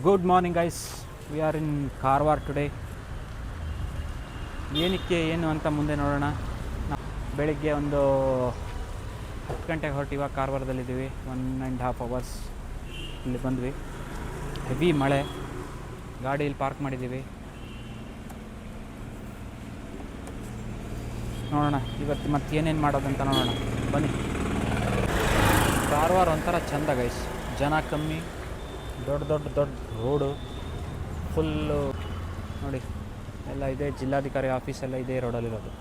Good morning guys, we are in Karwar today. ಏನಕ್ಕೆ ಏನು ಅಂತ ಮುಂದೆ ನೋಡೋಣ. ಬೆಳಿಗ್ಗೆ ಒಂದು 10 ಗಂಟೆಗೆ ಹೊರಟು ಇವಾಗ ಕಾರವಾರದಲ್ಲಿದ್ದೀವಿ. 1.5 ಅವರ್ಸ್ ಇಲ್ಲಿ ಬಂದ್ವಿ. ಹೆವಿ ಮಳೆ, ಗಾಡಿಯಲ್ಲಿ ಪಾರ್ಕ್ ಮಾಡಿದ್ದೀವಿ. ನೋಡೋಣ ಇವತ್ತು ಮತ್ತೆ ಏನೇನು ಮಾಡೋದಂತ ನೋಡೋಣ ಬನ್ನಿ. ಕಾರವಾರ ಒಂಥರ ಚೆಂದ ಗೈಸ್, ಜನ ಕಮ್ಮಿ, ದೊಡ್ಡ ರೋಡು ಫುಲ್ಲು ನೋಡಿ ಎಲ್ಲ ಇದೆ. ಜಿಲ್ಲಾಧಿಕಾರಿ ಆಫೀಸ್ ಎಲ್ಲ ಇದೆ ರೋಡಲ್ಲಿರೋದು.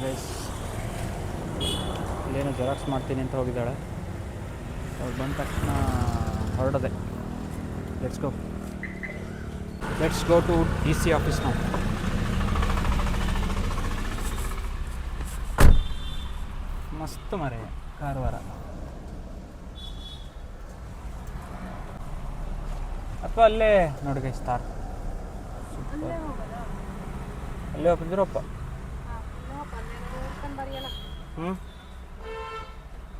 ಗೈಸ್ ಇಲ್ಲೇನೋ ಜೆರಾಕ್ಸ್ ಮಾಡ್ತೀನಿ ಅಂತ ಹೋಗಿದ್ದಾಳೆ. ಅವ್ರು ಬಂದ ತಕ್ಷಣ ಹೊರಡದೆ. Let's go to DC office ನಾವು. ಮಸ್ತ್ ಮರೆ ಕಾರವಾರ. ಅಥವಾ ಅಲ್ಲೇ ನೋಡಿ ಗೈಸ್ ತಾರ್ ಅಲ್ಲೇ ಹೋಗಿದ್ರಪ್ಪ.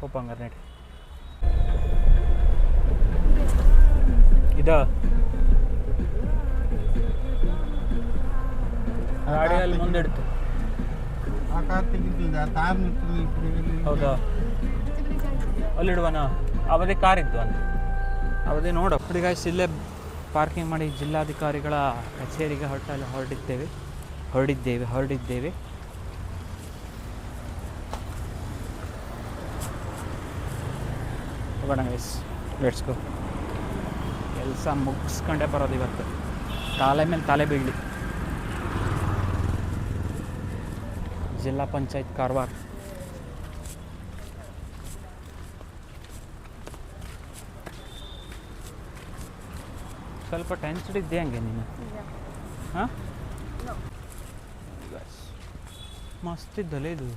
ಹೋಪಂಗಾರ ನಡಿ ಇದು ಗಾಡಿಯಲ್ಲಿ ಮುಂದೆ ಇಡ್ತು. ಹೌದಾ, ಅಲ್ಲಿಡುವನ ಅವಧಿ ಕಾರ್ ಇದ್ದು ಅಂತ ಅವಧಿ ನೋಡು. ನೋಡಿ ಗಾಯ್ಸ್, ಇಲ್ಲೇ ಪಾರ್ಕಿಂಗ್ ಮಾಡಿ ಜಿಲ್ಲಾಧಿಕಾರಿಗಳ ಕಚೇರಿಗೆ ಹೊರಡಿದ್ದೇವೆ. ಹೋಗೋಣ ಗೈಸ್, ಲೆಟ್ಸ್ ಗೋ. ಕೆಲಸ ಮುಗಿಸ್ಕೊಂಡೇ ಬರೋದು ಇವತ್ತು. ತಲೆ ಮೇಲೆ ತಲೆ ಬೀಳಲಿ. ಜಿಲ್ಲಾ ಪಂಚಾಯತ್ ಕಾರವಾರ. ಸ್ವಲ್ಪ ಟೆನ್ಸ್ಡ್ ಇದ್ದೆ ಹಂಗೆ ನೀನು. ಹಾಂ, ಮಸ್ತ್ ಇದ್ದಲ್ಲ ಇದು.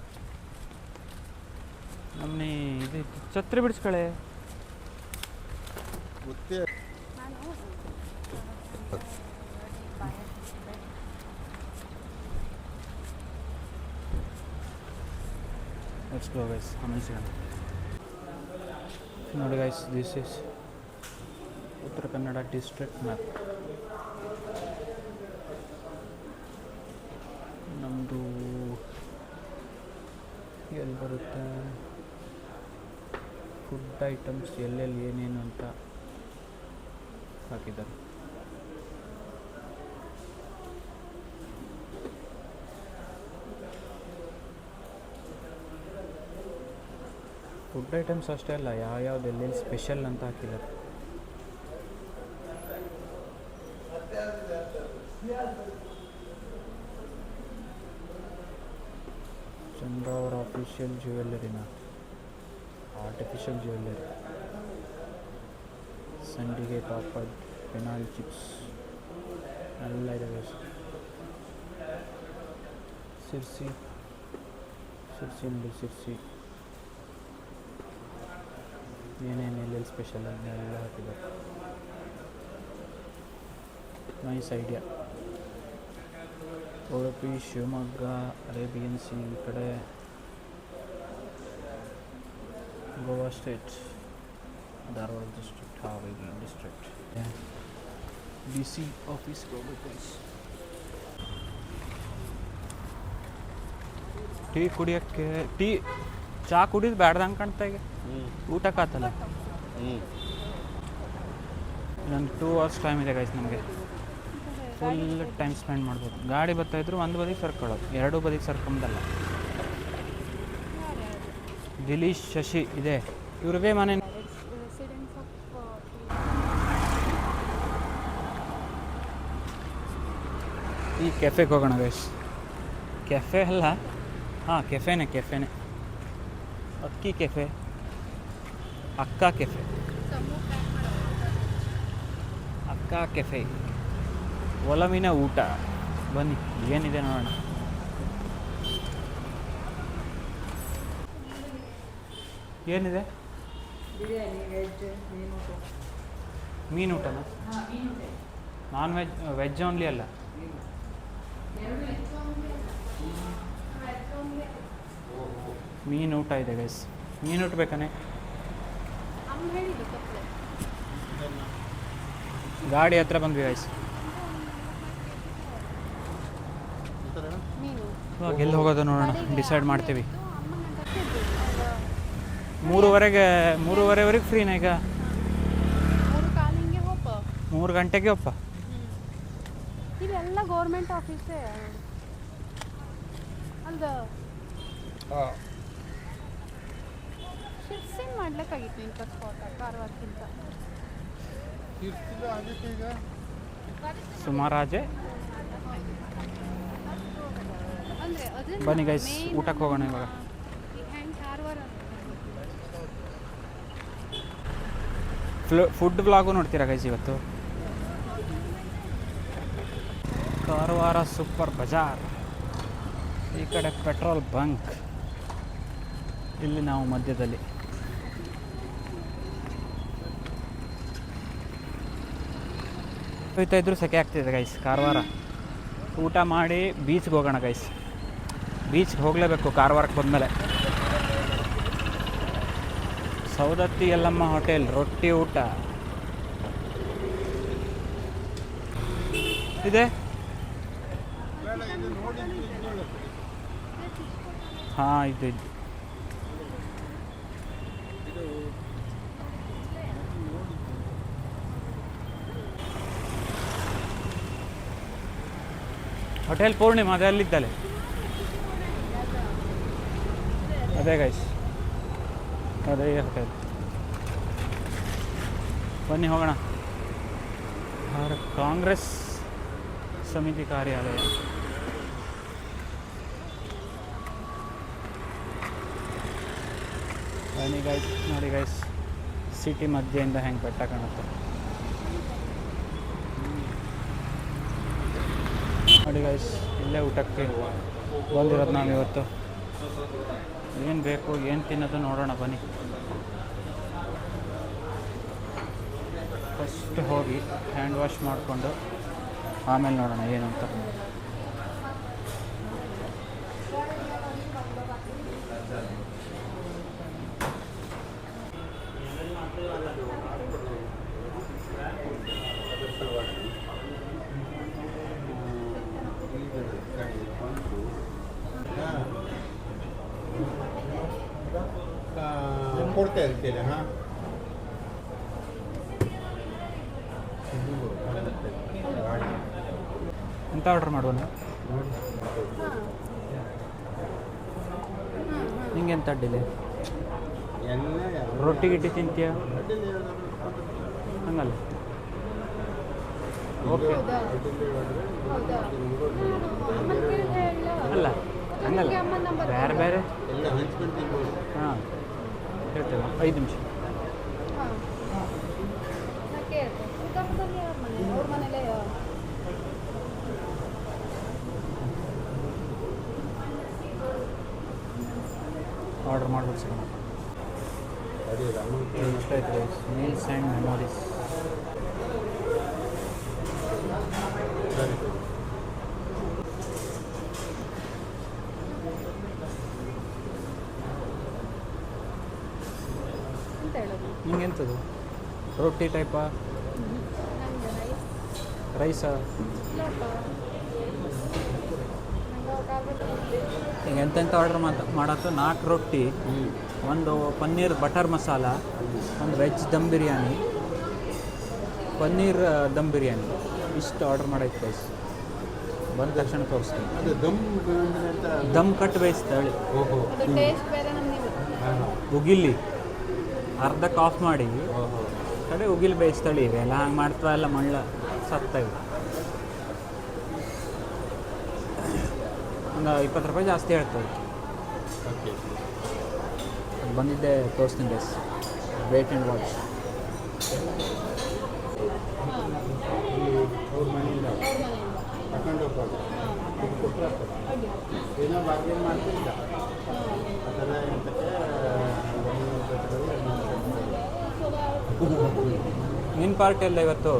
ನಮ್ಮನೆ ಇದು ಛತ್ರಿ ಬಿಡಿಸ್ಕಳೆ. ಲೆಟ್ಸ್ ಗೋ ಗೈಸ್, ಆಮೇಲೆ ಸಿಗೋಣ. ನೋಡಿ guys, this is Uttara Kannada district map. ನಮ್ಮದು ಎಲ್ಲಿ ಬರುತ್ತೆ, ಫುಡ್ ಐಟಮ್ಸ್ ಎಲ್ಲೆಲ್ಲಿ ಏನೇನು ಅಂತ ಹಾಕಿದ್ದಾರೆ. ಫುಡ್ ಐಟಮ್ಸ್ ಅಷ್ಟೇ ಅಲ್ಲ, ಯಾವ್ಯಾವ್ದು ಎಲ್ಲೆಲ್ಲಿ ಸ್ಪೆಷಲ್ ಅಂತ ಹಾಕಿದ್ದಾರೆ. ಚಂದ್ರ ಅವರ ಆಫಿಷಿಯಲ್ ಜ್ಯುವೆಲ್ಲರಿನ ಆರ್ಟಿಫಿಷಿಯಲ್ ಜ್ಯುವೆಲ್ಲರಿ, ಸಂಡಿಗೆ, ಪಾಪಡ್, ಪೆನಾಲ್ ಚಿಪ್ಸ್ ಎಲ್ಲ ಇದೆ. ಸಿರ್ಸಿ ಏನೇನು ಎಲ್ಲೆಲ್ಲಿ ಸ್ಪೆಷಲ್ ಎಲ್ಲ ಹಾಕಿದ್ದಾರೆ. Nice idea. Udupi, Shivamogga, Arabian C ಈ ಕಡೆ, Goa state, Dharwad district, Haveri district. DC ಆಫೀಸ್ಗೆ ಹೋಗ್ಬೇಕು. ಟೀ ಕುಡಿಯೋಕ್ಕೆ ಚಹಾ ಕುಡಿದು ಬ್ಯಾಡ್ದಂಗೆ ಕಾಣ್ತಾ ಈಗ. ಊಟಕ್ಕಾತಲ್ಲ. ಇನ್ನೊಂದು 2 hours ಟೈಮ್ ಇದೆ ಗೈಸ್ ನಮಗೆ. ಫುಲ್ ಟೈಮ್ ಸ್ಪೆಂಡ್ ಮಾಡ್ಬೋದು. ಗಾಡಿ ಬರ್ತಾಯಿದ್ರು ಒಂದು ಬದಿಗೆ ಸರ್ಕೊಳ್ಳೋದು, 2 ಬದಿಗೆ ಸರ್ಕೊಂಬದಲ್ಲ. ದಿಲೀಶ್, ಶಶಿ ಇದೆ ಇವ್ರದೇ ಮನೆ. ಈ ಕೆಫೆಗೆ ಹೋಗೋಣ ಗೈಸ್. ಕೆಫೆ ಅಲ್ಲ, ಹಾಂ ಕೆಫೆನೇ. ಅಕ್ಕಿ ಕೆಫೆ, ಅಕ್ಕ ಕೆಫೆ, ಒಲವಿನ ಊಟ. ಬನ್ನಿ ಏನಿದೆ ನೋಡೋಣ. ಏನಿದೆ? ಮೀನು ಊಟನಾ? ನಾನ್ ವೆಜ್, ವೆಜ್ ಓನ್ಲಿ ಅಲ್ಲ. ಮೀನು ಊಟ ಇದೆ ಗೈಸ್. ಮೀನು ಊಟ ಬೇಕಾನೆ. ಗಾಡಿ ಹತ್ರ ಬಂದ್ವಿ ಗೈಸ್. ಇವಾಗ ಎಲ್ಲಿ ಹೋಗೋದು ನೋಡೋಣ, ಡಿಸೈಡ್ ಮಾಡ್ತೀವಿ. 3:30ವರೆಗೆ ಫ್ರೀನಾ ಈಗ? 3 ಗಂಟೆಗೆ ಒಪ್ಪ. ಇವೆಲ್ಲ ಗೌರ್ಮೆಂಟ್ ಆಫೀಸೇ ಅಲ್ದ. ಶಿಫ್ಟಿಂಗ್ ಮಾಡ್ಲಿಕ್ಕಾಗಿತ್ತು ಇಂಥ ಸ್ಪಾಟ್ ಕಾರವಾರಕ್ಕಿಂತ. ಸುಮಾರಾಜೆ. ಬನ್ನಿ ಗೈಸ್, ಊಟಕ್ಕೆ ಹೋಗೋಣ ಇವಾಗ. ಫುಡ್ ವ್ಲಾಗು ನೋಡ್ತೀರಾ ಗೈಸ್ ಇವತ್ತು? ಕಾರವಾರ ಸೂಪರ್ ಬಜಾರ್, ಈ ಕಡೆ ಪೆಟ್ರೋಲ್ ಬಂಕ್, ಇಲ್ಲಿ ನಾವು ಮಧ್ಯದಲ್ಲಿ. ಹೋಯ್ತಾ ಇದ್ರು ಸೆಕೆ ಆಗ್ತಿದೆ ಗೈಸ್. ಕಾರವಾರ ಊಟ ಮಾಡಿ ಬೀಚ್ಗೆ ಹೋಗೋಣ ಗೈಸ್. ಬೀಚ್ಗೆ ಹೋಗಲೇಬೇಕು ಕಾರವಾರಕ್ಕೆ ಬಂದಮೇಲೆ. ಸೌದತ್ತಿ ಯಲ್ಲಮ್ಮ ಹೋಟೆಲ್ ರೊಟ್ಟಿ ಊಟ ಇದೆ. ಹಾಂ ಇದು ಹೋಟೆಲ್ ಪೂರ್ಣಿಮಾ, ಅದೇ ಅಲ್ಲಿದ್ದಲೆ. ಅದೇ ಗೈಸ್, ಅದೇ ಹೋಟೆಲ್. ಬನ್ನಿ ಹೋಗೋಣ. ಕಾಂಗ್ರೆಸ್ ಸಮಿತಿ ಕಾರ್ಯಾಲಯ. ಬನ್ನಿ ಗೈಸ್, ನೋಡಿ ಗೈಸ್, ಸಿಟಿ ಮಧ್ಯೆಯಿಂದ ಹೆಂಗೆ ಬೆಟ್ಟ ಕಾಣುತ್ತೆ ನೋಡಿ ಗೈಸ್. ಇಲ್ಲೇ ಊಟಕ್ಕೆ ಬಂದಿರೋದು ನಾವು ಇವತ್ತು. ಏನು ಬೇಕು, ಏನು ತಿನ್ನೋದು ನೋಡೋಣ ಬನ್ನಿ. ಫಸ್ಟ್ ಹೋಗಿ ಹ್ಯಾಂಡ್ ವಾಶ್ ಮಾಡಿಕೊಂಡು ಆಮೇಲೆ ನೋಡೋಣ ಏನು ಅಂತ. ಕೊಡ್ತಾ ಇರ್ತೀರಾ? ಹಾಂ, ಎಂತ ಆರ್ಡ್ರ್ ಮಾಡೋಣ? ನಿಂಗೆ ಎಂತ ಅಡ್ಡಿಲ್ಲ? ರೊಟ್ಟಿ ಗಿಟ್ಟಿ ತಿಂತೀಯ? ಹಂಗಲ್ಲ, ಓಕೆ ಅಲ್ಲ ಹಂಗಲ್ಲ, ಬೇರೆ ಬೇರೆ. ಹಾಂ ಹೇಳ್ತೇವೆ, 5 ನಿಮಿಷ. ಆರ್ಡರ್ ಮಾಡ್ಬೇಕು ಸರ್. ಇಷ್ಟ ಆಯ್ತು ಮೀಲ್ಸ್ ಆ್ಯಂಡ್ ಮೆಮೊರೀಸ್. ನಿಂಗೆಂಥದ್ದು? ರೊಟ್ಟಿ ಟೈಪಾ? ರೈಸಾ? ಈಗ ಎಂತೆಂಥ ಆರ್ಡ್ರ್ ಮಾಡತ್ತು? 4 ರೊಟ್ಟಿ, ಒಂದು ಪನ್ನೀರ್ ಬಟರ್ ಮಸಾಲ, ಒಂದು ವೆಜ್ ದಮ್ ಬಿರಿಯಾನಿ, ಪನ್ನೀರ್ ದಮ್ ಬಿರಿಯಾನಿ, ಇಷ್ಟು ಆರ್ಡ್ರ್ ಮಾಡೈತೆ ಗೈಸ್. ಬಂದ ತಕ್ಷಣ ತೋರಿಸ್ತೀನಿ. ದಮ್ ಕಟ್ ಬೇಯಿಸ್ತಾಳೆ ಉಗಿಲಿ, ಅರ್ಧಕ್ಕೆ ಆಫ್ ಮಾಡಿ ಕಡೆ ಉಗಿಲಿ ಬೇಯಿಸ್ತಾಳೆ. ಇವೆಲ್ಲ ಹಂಗೆ ಮಾಡ್ತಾ ಎಲ್ಲ ಮಳ್ಳ ಸತ್ತಾವೆ. ಒಂದು 20 ರೂಪಾಯಿ ಜಾಸ್ತಿ ಹೇಳ್ತದೆ. ಬಂದಿದ್ದೆ ತೋರಿಸ್ತೀನಿ ಗೈಸ್, ವೇಟ್ ಆ್ಯಂಡ್ ವಾಚ್. ನಿನ್ನ ಪಾರ್ಟಿ ಅಲ್ಲ ಇವತ್ತು?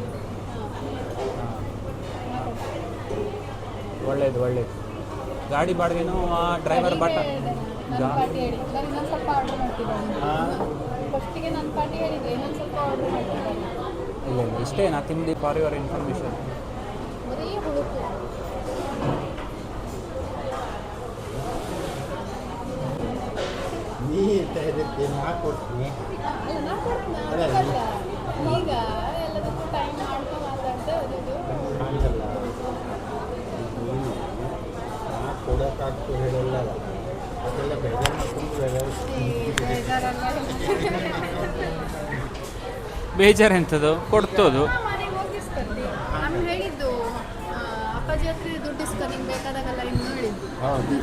ಒಳ್ಳೇದು ಒಳ್ಳೇದು. ಗಾಡಿ ಬಾಡಿಗೆನೂ ಆ ಡ್ರೈವರ್ ನನ್ನ ಪಾರ್ಟಿ ಹೇಳಿ ನಾನು ಇನ್ನೊಂದು ಸ್ವಲ್ಪ ಆರ್ಡರ್ ಮಾಡ್ತಿದ್ದೆ ಫಸ್ಟಿಗೆ ನನ್ನ ಪಾರ್ಟಿ ಹೇಳಿದ್ರೆ ಇನ್ನೊಂದು ಸ್ವಲ್ಪ ಆರ್ಡರ್ ಮಾಡ್ತಿದ್ದೆ ಇಲ್ಲ ಇಲ್ಲ ಇಷ್ಟೇ ನಾ ತಿಂದು ಫಾರ್ ಯುವರ್ ಇನ್ಫಾರ್ಮೇಷನ್. ಬರೀ ಹುಡುಕು ನೀ ಅಂತ ಇದಕ್ಕೆ ನಾ ಕೊಡ್ತೀನಿ. ಅಲ್ಲ ನಾ ಕೊಡ್ತೀನಿ ಅದಕ್ಕಲ್ಲ. ಈಗ ಎಲ್ಲದಕ್ಕೂ ಟೈಮ್ ಮಾಡ್ಕೊಂಡು ಮಾತಾಡ್ತಾ ಇರೋದು ಹಂಗಲ್ಲ ನೀನು ನಾ ಕೊಡೋಕ್ಕಾಗ್ತು ಹೇಳಲ್ಲ ಅದೆಲ್ಲ ಬೇಜಾರು ಮಾಡ್ಕೊಂಡು ಬೇಜಾರಲ್ಲ ಬೇಜಾರು ಎಂಥದ್ದು ಕೊಡ್ತೋದು. ಮನೆಗೆ ಹೋಗಿಸ್ಕಂಡು ನಮ್ಗೆ ಹೇಳಿದ್ದು ಅಪ್ಪಾಜಿ ಹತ್ರ ದುಡ್ಡು ಇಸ್ಕೊ ನಿಂಗೆ ಬೇಕಾದಾಗೆಲ್ಲ ಇನ್ನು ಹೇಳಿದ್ದು ಹೌದು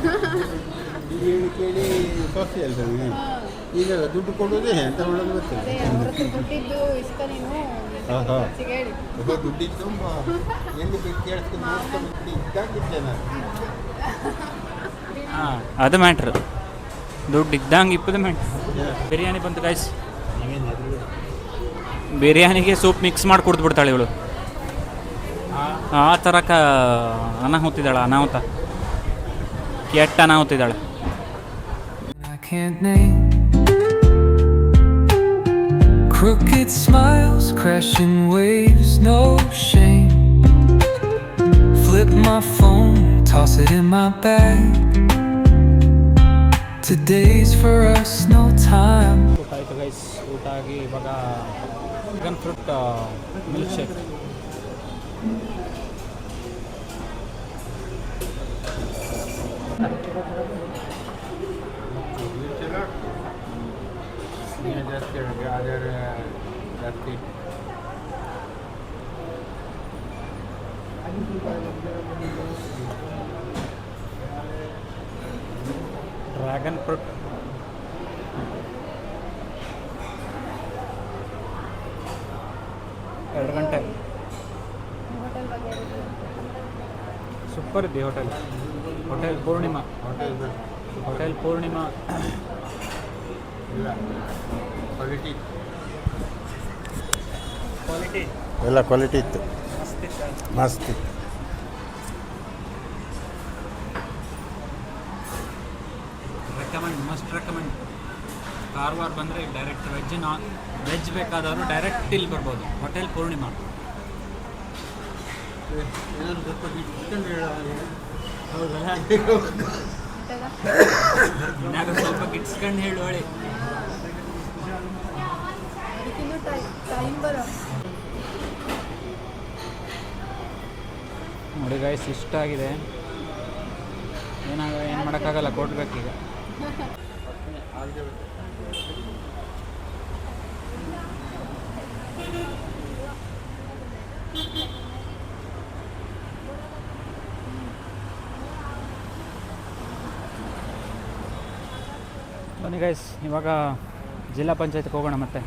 ಹೇಳಿ ಕೇಳಿ ಸೊಸೆ ಅಲ್ವ ನೀನು ಈಗ ದುಡ್ಡು ಕೊಡೋದೇ ಅಂತ ಮಾಡೋದು ಗೊತ್ತಿಲ್ಲ. ಅದೇ ಅವ್ರ ಹತ್ರ ದುಡ್ಡಿದ್ದು ಇಸ್ಕೊ ನೀನು ಆಹಾ. ಖರ್ಚಿಗೆ ಹೇಳಿ ದುಡ್ಡಿದ್ದು ಎಲ್ಲಿ ಬೇಕು ಕೇಳಿಸ್ಕೊಂಡು ನೋಡ್ಕೊಂಡು ಇದ್ದಾಗಿದ್ದೆ ನಾನು. ಹಾಂ ಅದು ಮ್ಯಾಟ್ರ್. ದುಡ್ಡು ಇದ್ದಂಗೆ ಇಪ್ಪದು ಮ್ಯಾಟ್ರ್. ಬಿರಿಯಾನಿ ಬಂತು ಗೈಸ್. ನೀವೇನು ಅದ್ರ ಬಿರಿಯಾನಿಗೆ ಸೂಪ್ ಮಿಕ್ಸ್ ಮಾಡಿ ಕುಡಿದ್ಬಿಡ್ತಾಳೆ ಇವಳು. ಆ ಥರ ಅನಾಹುತಿದ್ದಾಳೆ, ಅನಾಹುತ ಕೆಟ್ಟ ಅನಾಹುತಿದ್ದಾಳೆ. I can't name crooked smiles, crashing waves, no shame. Flip my phone, toss it in my bag. Today's for us, no time. ಊಟ ಆಯಿತು ಗೈಸ್. ಊಟ ಆಗಿ ಇವಾಗ ಡ್ರ್ಯಾಗನ್ ಫ್ರೂಟ್ ಮಿಲ್ಕ್ ಶೇಕ್. ಜಾಸ್ತಿ ಗಾಜರ್ ಜಾಸ್ತಿ ಡ್ರ್ಯಾಗನ್ ಫ್ರೂಟ್ ಎರಡು ಗಂಟೆ. ಹೋಟೆಲ್ ಬಗ್ಗೆ ಸೂಪರ್ ಇದೆ hotel. Hotel Purnima. Hotel hotel Purnima ಇಲ್ಲ ಕ್ವಾಲಿಟಿ ಕ್ವಾಲಿಟಿ ಎಲ್ಲ ಕ್ವಾಲಿಟಿ ಇತ್ತು, ಮಸ್ತ್ ಇತ್ತು. ಮಸ್ತ್ ಇತ್ತು. Recommend, must recommend. ಕಾರವಾರ ಬಂದರೆ ಡೈರೆಕ್ಟ್ ವೆಜ್ ಬೇಕಾದವರು ಡೈರೆಕ್ಟ್ ಇಲ್ಲಿ ಬರ್ಬೋದು. ಹೋಟೆಲ್ ಪೂರ್ಣಿಮಾ. ಏನಾದ್ರು ಸ್ವಲ್ಪ ಇಟ್ಕೊಂಡು ಹೇಳ. ಹೌದಲ್ಲ? ಊಟದ ಇನ್ನಾಗ ಸ್ವಲ್ಪ ಗಿಟ್ಸ್ಕೊಂಡು ಹೇಳು ಹೇಳಿ. ಅದಕ್ಕಿನ್ನೂ ಟೈಮ್ ಬರೋ ನೋಡಿ ಗೈಸ್, ಇಷ್ಟ ಆಗಿದೆ. ಏನು ಮಾಡೋಕ್ಕಾಗಲ್ಲ, ಕೊಡ್ಬೇಕೀಗ. ಬನ್ನಿ ಗೈಸ್, ಇವಾಗ ಜಿಲ್ಲಾ ಪಂಚಾಯತ್ಗೆ ಹೋಗೋಣ. ಮತ್ತೆ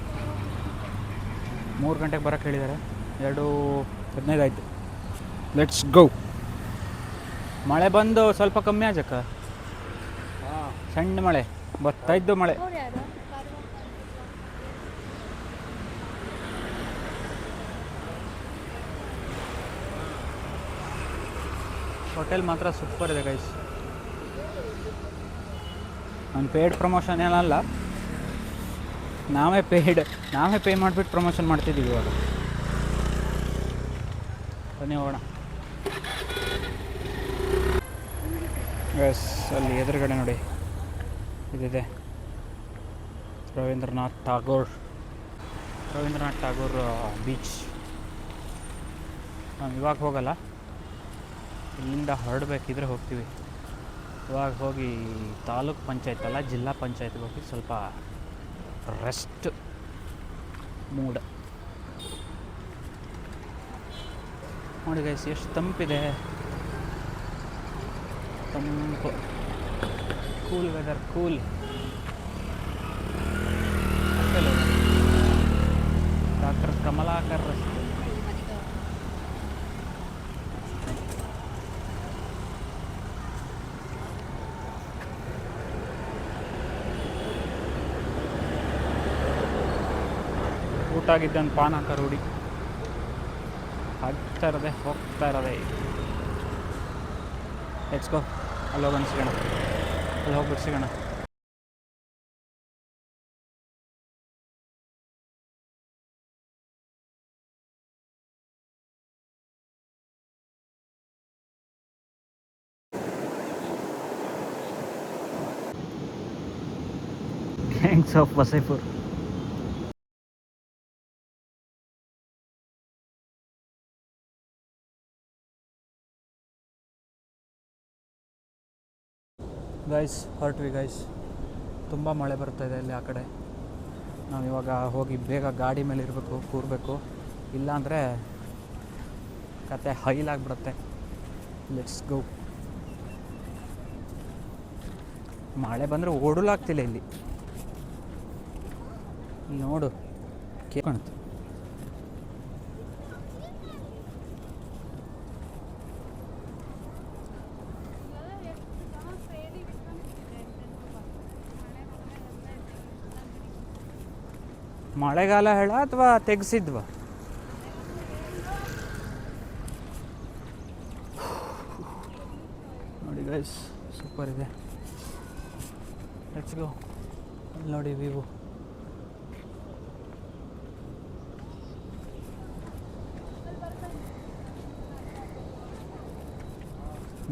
3 ಗಂಟೆಗೆ ಬರೋಕ್ಕೆ ಹೇಳಿದ್ದಾರೆ. 2:15 ಆಯಿತು. Let's go. ಮಳೆ ಬಂದು ಸ್ವಲ್ಪ ಕಮ್ಮಿ ಆಜಕ್ಕ. ಸಣ್ಣ ಮಳೆ ಬರ್ತಾಯಿದ್ದು ಮಳೆ. ಅವ್ರು ಯಾರು ಹೋಟೆಲ್ ಮಾತ್ರ ಸೂಪರ್ ಇದೆ ಗೈಸ್. ಒಂದು ಪೇಯ್ಡ್ ಪ್ರಮೋಷನ್ ಏನಲ್ಲ, ನಾವೇ ಪೇ ಮಾಡಿಬಿಟ್ಟು ಪ್ರಮೋಷನ್ ಮಾಡ್ತಿದ್ದೀವಿ ಇವಾಗ. ಬನ್ನಿ ಹೋಗೋಣ. ಎಸ್, ಅಲ್ಲಿ ಎದುರುಗಡೆ ನೋಡಿ ಇದಿದೆ ರವೀಂದ್ರನಾಥ್ ಟಾಗೋರ್ ಬೀಚ್. ನಾವು ಇವಾಗ ಹೋಗಲ್ಲ, ಇಲ್ಲಿಂದ ಹೊರಡಬೇಕಿದ್ರೆ ಹೋಗ್ತೀವಿ. ಇವಾಗ ಹೋಗಿ ತಾಲೂಕ್ ಪಂಚಾಯತ್ ಅಲ್ಲ, ಜಿಲ್ಲಾ ಪಂಚಾಯತ್ಗೆ ಹೋಗಿ ಸ್ವಲ್ಪ ರೆಸ್ಟ್ ಮೂಡ್. ನೋಡಿ ಗೈಸ್, ಎಷ್ಟು ತಂಪಿದೆ. ತಂಪು, cool weather, cool. Doctor Kamalakar ರಸ್ತೆ. ಊಟ ಆಗಿದ್ದಂಗೆ ಪಾನ್ ಹಾಕ ರೂಢಿ ಆಗ್ತಾ ಇರೋದೆ, ಹೋಗ್ತಾ ಇರೋದೆ. Let's go. ಅಲ್ಲಿ ಹೋಗಿ ಸಿಗೋಣ, ಅಲ್ಲಿ ಹೋಗ್ಬಿಟ್ಟು ಸಿಗೋಣ. Gangs of Wasseypur. ಗೈಸ್ ಹೊರಟ್ವಿ ಗೈಸ್. ತುಂಬ ಮಳೆ ಬರ್ತಾಯಿದೆ ಅಲ್ಲಿ ಆ ಕಡೆ. ನಾವಿವಾಗ ಹೋಗಿ ಬೇಗ ಗಾಡಿ ಮೇಲೆ ಇರಬೇಕು, ಕೂರಬೇಕು, ಇಲ್ಲಾಂದರೆ ಕತೆ ಹೈಲಾಗ್ಬಿಡುತ್ತೆ. Let's go. ಮಳೆ ಬಂದರೆ ಓಡಲಾಗ್ತಿಲ್ಲ ಇಲ್ಲಿ ನೋಡು, ಕಾಣುತ್ತೆ. ಮಳೆಗಾಲ ಹೇಳ ಅಥವಾ ತೆಗ್ಸಿದ್ವ? ನೋಡಿ ಗೈಸ್, ಸೂಪರ್ ಇದೆ. Let's go. ಅಲ್ಲಿ ನೋಡಿ view.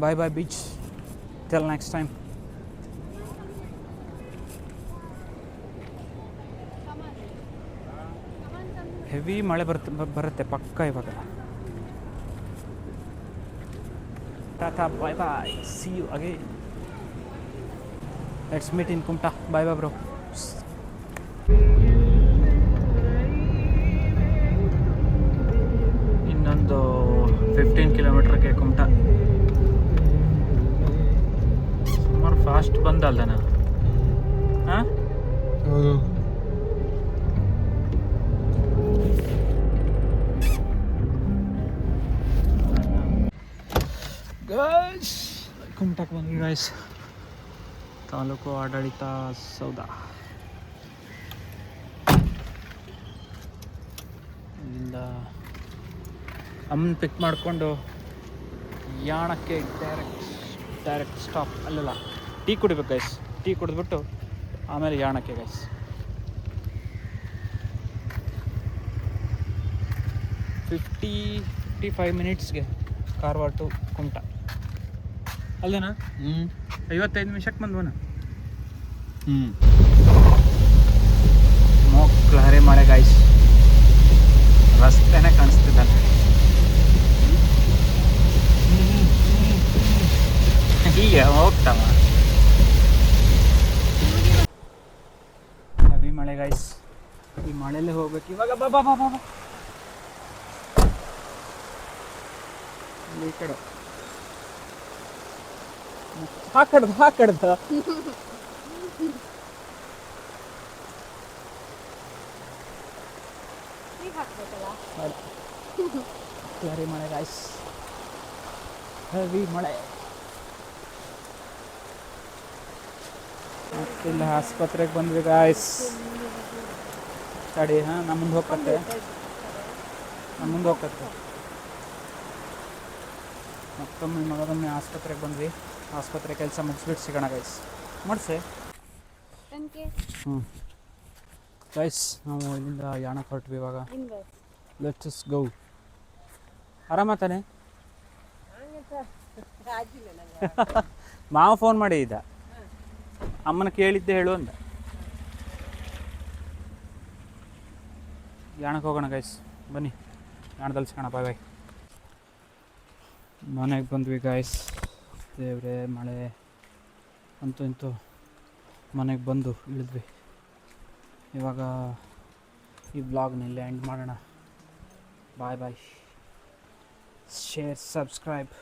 Bye bye beach, till next time. Heavy ಮಳೆ ಬರುತ್ತೆ ಪಕ್ಕ ಇವಾಗ. Tata, bye bye, see you again. Let's meet in Kumta. Bye bye bro. ಇನ್ನೊಂದು 15 ಕಿಲೋಮೀಟ್ರಿಗೆ ಕುಮಟಾ. ಸುಮಾರು ಫಾಸ್ಟ್ ಬಂದಲ್ದನ? ಹಾಂ, ಹೌದು. ಗೈಸ್ ಕುಮಟಾಕ್ಕೆ ಬಂದ್ವಿ ಗೈಸ್. ತಾಲೂಕು ಆಡಳಿತ ಸೌಧ. ಇಲ್ಲಿಂದ ಅಮ್ಮನ ಪಿಕ್ ಮಾಡಿಕೊಂಡು ಯಾಣಕ್ಕೆ ಡೈರೆಕ್ಟ್ ಸ್ಟಾಪ್. ಅಲ್ಲಲ್ಲ, ಟೀ ಕುಡಿಬೇಕು ಗೈಸ್. ಟೀ ಕುಡಿದ್ಬಿಟ್ಟು ಆಮೇಲೆ ಯಾಣಕ್ಕೆ ಗೈಸ್. 55 ಮಿನಿಟ್ಸ್ಗೆ ಕಾರವಾರ ಟು ಕುಮಟಾ ಅಲ್ಲೇನಾ? 55 ನಿಮಿಷಕ್ಕೆ ಬಂದ್ವನ. ಮೋಕ್ಲಹರಿ ಮಳೆ ಗಾಯ್ಸ್. ರಸ್ತೆನೇ ಕಾಣಿಸ್ತಿದ್ದಲ್ಲ. ಹೀಗೆ ಹೋಗ್ತಾವ. ಹೆವಿ ಮಳೆ ಗಾಯ್ಸ್. ಈ ಮಳೆಯಲ್ಲೇ ಹೋಗ್ಬೇಕು ಇವಾಗ. ಬಾಬಾ ಬಾಬಾ ಬಾಬಾ, ಈ ಕಡೆ ಹಾಕಡ್ದ ಹೆವಿ ಮಳೆ ಗಾಯ್ಸ್. ಹೆವಿ ಮಳೆ. ಮತ್ತಿಲ್ಲ ಆಸ್ಪತ್ರೆಗೆ ಬಂದ್ವಿ ಗಾಯ್ಸ್. ತಡಿ, ಹಾಂ, ನಮ್ಮ ಮುಂದೆ ಹೋಗ್ಕತ್ತೆ. ಮತ್ತೊಮ್ಮೆ ಆಸ್ಪತ್ರೆಗೆ ಬಂದ್ವಿ. ಆಸ್ಪತ್ರೆ ಕೆಲಸ ಮುಗಿಸ್ಬಿಟ್ಟು ಸಿಗೋಣ ಗೈಸ್. ಮಾಡಿಸೆ. ಗೈಸ್, ನಾವು ಇಲ್ಲಿಂದ ಯಾಣಕ್ಕೆ ಹೊರಟ್ವಿ ಇವಾಗ. Let's go. ಆರಾಮ ತಾನೆ? ಮಾವ ಫೋನ್ ಮಾಡಿದ್ದ, ಅಮ್ಮನ ಕೇಳಿದ್ದೆ ಹೇಳು ಅಂದ. ಯಾಣಕ್ಕೆ ಹೋಗೋಣ ಗೈಸ್, ಬನ್ನಿ. ಯಾಣದಲ್ಲಿ ಸಿಗೋಣ. ಬಾಯ್ ಬಾಯ್. ಮನೆಗೆ ಬಂದ್ವಿ ಗಾಯ್ಸ್. ದೇವ್ರೆ, ಮಳೆ ಅಂತೂ ಇಂತೂ ಮನೆಗೆ ಬಂದು ಇಳಿದ್ವಿ. ಇವಾಗ ಈ ಬ್ಲಾಗ್ನಲ್ಲಿ ಎಂಡ್ ಮಾಡೋಣ. Bye bye. Share, subscribe,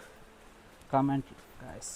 comment guys.